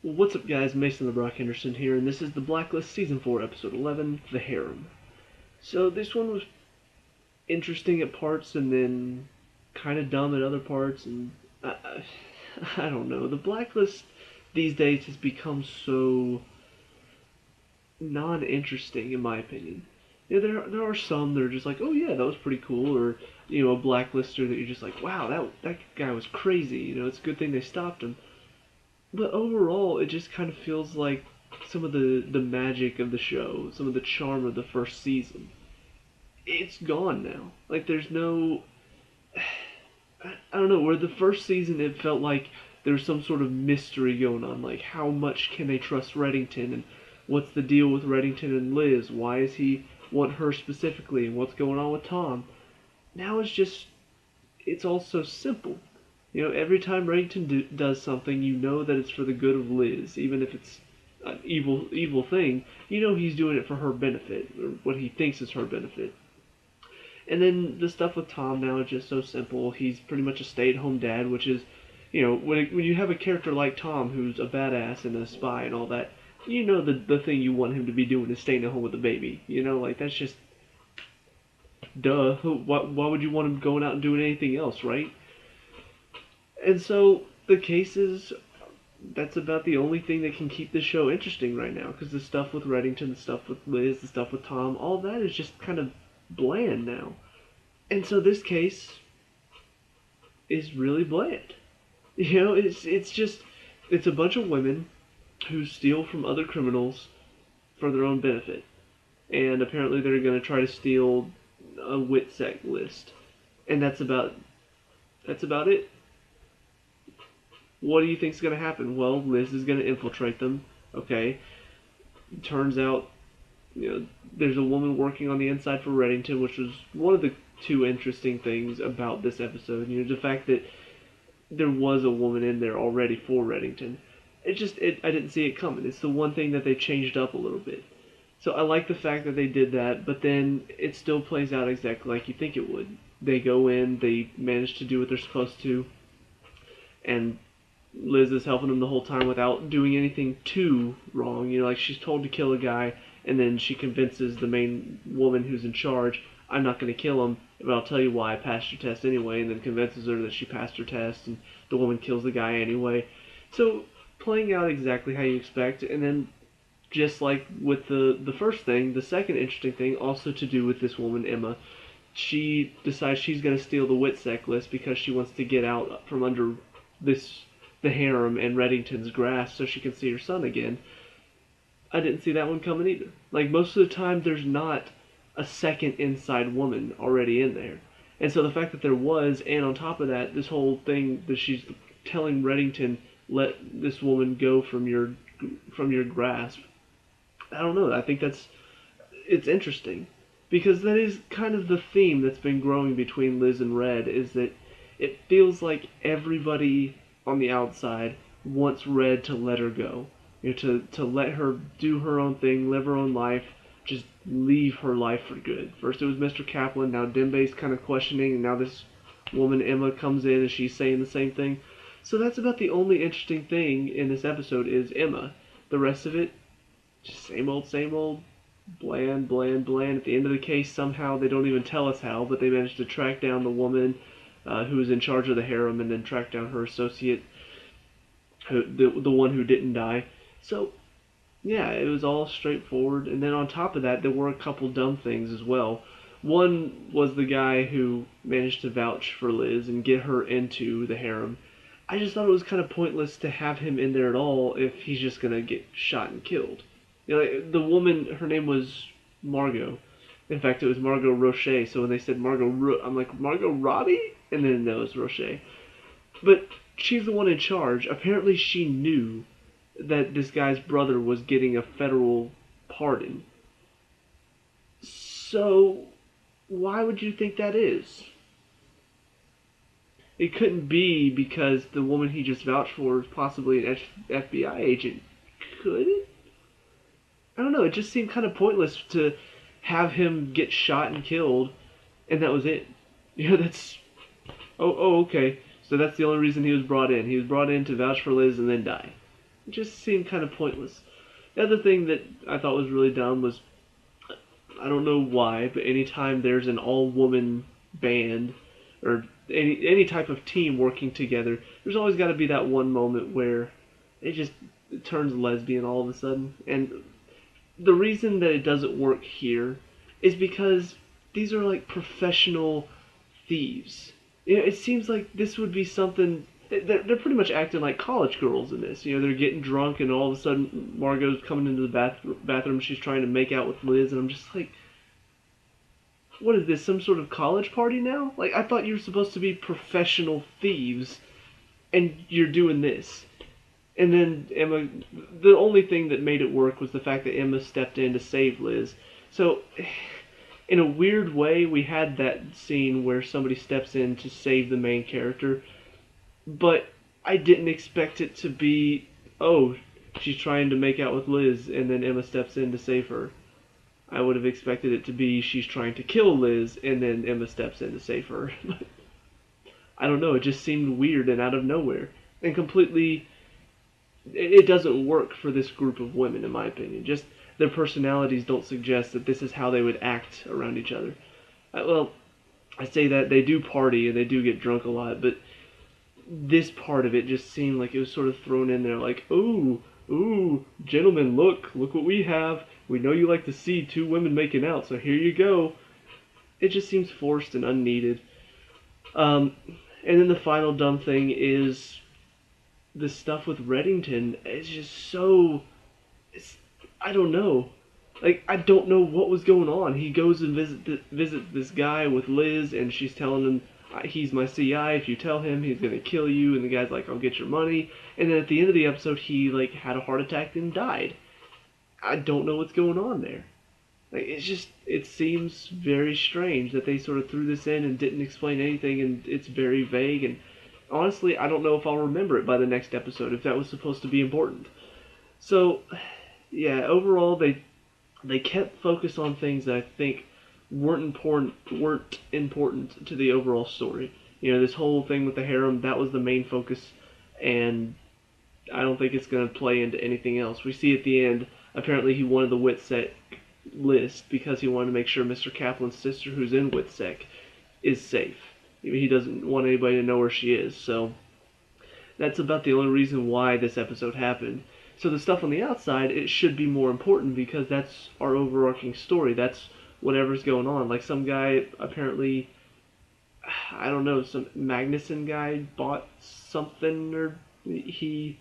Well, what's up, guys? Mason the Brock Henderson here, and this is the Blacklist Season 4, Episode 11, The Harem. So, this one was interesting at parts and then kind of dumb at other parts, and I don't know. The Blacklist these days has become so non-interesting, in my opinion. There are some that are just like, oh yeah, that was pretty cool, or a blacklister that you're just like, wow, that guy was crazy. It's a good thing they stopped him. But overall, it just kind of feels like some of the magic of the show, some of the charm of the first season. It's gone now. Like there's no, I don't know. Where the first season, it felt like there was some sort of mystery going on. Like how much can they trust Reddington, and what's the deal with Reddington and Liz? Why does he want her specifically, and what's going on with Tom? Now it's all so simple. Every time Reddington does something, you know that it's for the good of Liz, even if it's an evil thing. He's doing it for her benefit, or what he thinks is her benefit. And then the stuff with Tom now is just so simple. He's pretty much a stay-at-home dad, which is, when you have a character like Tom who's a badass and a spy and all that, the thing you want him to be doing is staying at home with the baby. Like that's just duh. Why would you want him going out and doing anything else, right? And so the cases, that's about the only thing that can keep the show interesting right now. Because the stuff with Reddington, the stuff with Liz, the stuff with Tom, all that is just kind of bland now. And so this case is really bland. It's a bunch of women who steal from other criminals for their own benefit. And apparently they're going to try to steal a WITSEC list. And that's about it. What do you think's going to happen? Well, Liz is going to infiltrate them. Okay. Turns out, there's a woman working on the inside for Reddington, which was one of the two interesting things about this episode. The fact that there was a woman in there already for Reddington. I didn't see it coming. It's the one thing that they changed up a little bit. So I like the fact that they did that, but then it still plays out exactly like you think it would. They go in, they manage to do what they're supposed to, and Liz is helping them the whole time without doing anything too wrong. Like she's told to kill a guy, and then she convinces the main woman who's in charge, I'm not going to kill him, but I'll tell you why I passed your test anyway, and then convinces her that she passed her test, and the woman kills the guy anyway. So, playing out exactly how you expect, and then just like with the first thing, the second interesting thing, also to do with this woman, Emma, she decides she's going to steal the WITSEC list because she wants to get out from under the Harem and Reddington's grasp so she can see her son again. I didn't see that one coming either. Like, most of the time, there's not a second inside woman already in there. And so the fact that there was, and on top of that, this whole thing that she's telling Reddington, let this woman go from your grasp. I don't know. I think it's interesting. Because that is kind of the theme that's been growing between Liz and Red, is that it feels like everybody on the outside wants Red to let her go. To let her do her own thing, live her own life, just leave her life for good. First it was Mr. Kaplan, now Dembe's kind of questioning, and now this woman Emma comes in and she's saying the same thing. So that's about the only interesting thing in this episode is Emma. The rest of it, just same old, bland. At the end of the case, somehow, they don't even tell us how, but they managed to track down the woman who was in charge of the harem, and then track down her associate, the one who didn't die. So, yeah, it was all straightforward. And then on top of that, there were a couple dumb things as well. One was the guy who managed to vouch for Liz and get her into the harem. I just thought it was kind of pointless to have him in there at all if he's just going to get shot and killed. The woman, her name was Margot. In fact, it was Margot Roche. So when they said I'm like, Margot Robbie? And then no, it was Roche. But she's the one in charge. Apparently she knew that this guy's brother was getting a federal pardon. So, why would you think that is? It couldn't be because the woman he just vouched for is possibly an FBI agent. Could it? I don't know, it just seemed kind of pointless to have him get shot and killed, and that was it. That's... Oh, okay. So that's the only reason he was brought in. He was brought in to vouch for Liz and then die. It just seemed kind of pointless. The other thing that I thought was really dumb was, I don't know why, but anytime there's an all-woman band or any type of team working together, there's always got to be that one moment where it turns lesbian all of a sudden. And the reason that it doesn't work here is because these are like professional thieves. It seems like this would be something. They're pretty much acting like college girls in this. They're getting drunk, and all of a sudden Margot's coming into the bathroom. She's trying to make out with Liz, and I'm just like, what is this? Some sort of college party now? Like, I thought you were supposed to be professional thieves, and you're doing this. And then Emma, the only thing that made it work was the fact that Emma stepped in to save Liz. So, in a weird way, we had that scene where somebody steps in to save the main character, but I didn't expect it to be, oh, she's trying to make out with Liz, and then Emma steps in to save her. I would have expected it to be she's trying to kill Liz, and then Emma steps in to save her. I don't know, it just seemed weird and out of nowhere. And completely, it doesn't work for this group of women, in my opinion. Just their personalities don't suggest that this is how they would act around each other. Well, I say that they do party and they do get drunk a lot, but this part of it just seemed like it was sort of thrown in there like, ooh, gentlemen, look what we have. We know you like to see two women making out, so here you go. It just seems forced and unneeded. And then the final dumb thing is the stuff with Reddington. It's just so... I don't know. Like, I don't know what was going on. He goes and visits this guy with Liz, and she's telling him, he's my CI, if you tell him, he's gonna kill you, and the guy's like, I'll get your money. And then at the end of the episode, he, like, had a heart attack and died. I don't know what's going on there. Like, it seems very strange that they sort of threw this in and didn't explain anything, and it's very vague, and honestly, I don't know if I'll remember it by the next episode, if that was supposed to be important. So, yeah, overall, they kept focus on things that I think weren't important to the overall story. This whole thing with the harem, that was the main focus, and I don't think it's going to play into anything else. We see at the end, apparently he wanted the WITSEC list because he wanted to make sure Mr. Kaplan's sister, who's in WITSEC, is safe. He doesn't want anybody to know where she is, so that's about the only reason why this episode happened. So the stuff on the outside, it should be more important because that's our overarching story. That's whatever's going on. Like some guy, apparently, I don't know, some Magnuson guy bought something, or he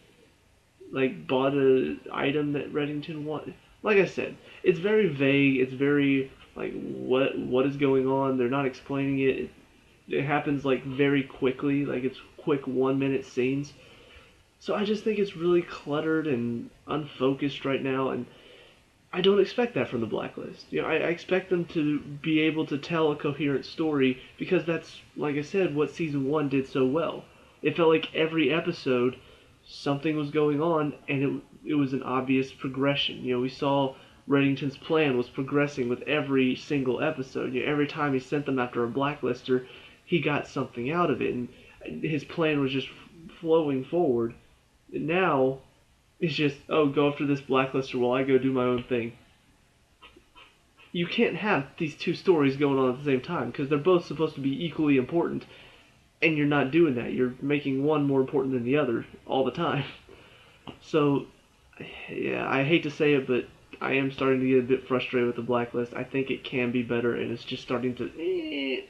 like bought an item that Reddington wanted. Like I said, it's very vague. It's very like what is going on. They're not explaining it. It happens like very quickly. Like it's quick 1-minute scenes. So I just think it's really cluttered and unfocused right now, and I don't expect that from the Blacklist. I expect them to be able to tell a coherent story because that's, like I said, what season 1 did so well. It felt like every episode something was going on, and it was an obvious progression. We saw Reddington's plan was progressing with every single episode. Every time he sent them after a blacklister, he got something out of it, and his plan was just flowing forward. Now, it's just, oh, go after this blacklister while I go do my own thing. You can't have these two stories going on at the same time, because they're both supposed to be equally important, and you're not doing that. You're making one more important than the other all the time. So, yeah, I hate to say it, but I am starting to get a bit frustrated with the Blacklist. I think it can be better, and it's just starting to...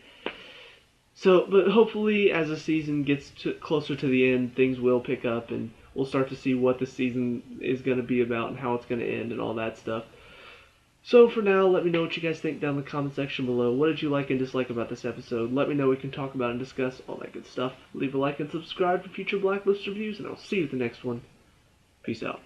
So, but hopefully, as the season gets closer to the end, things will pick up, and we'll start to see what the season is going to be about and how it's going to end and all that stuff. So for now, let me know what you guys think down in the comment section below. What did you like and dislike about this episode? Let me know. We can talk about and discuss all that good stuff. Leave a like and subscribe for future Blacklist reviews, and I'll see you at the next one. Peace out.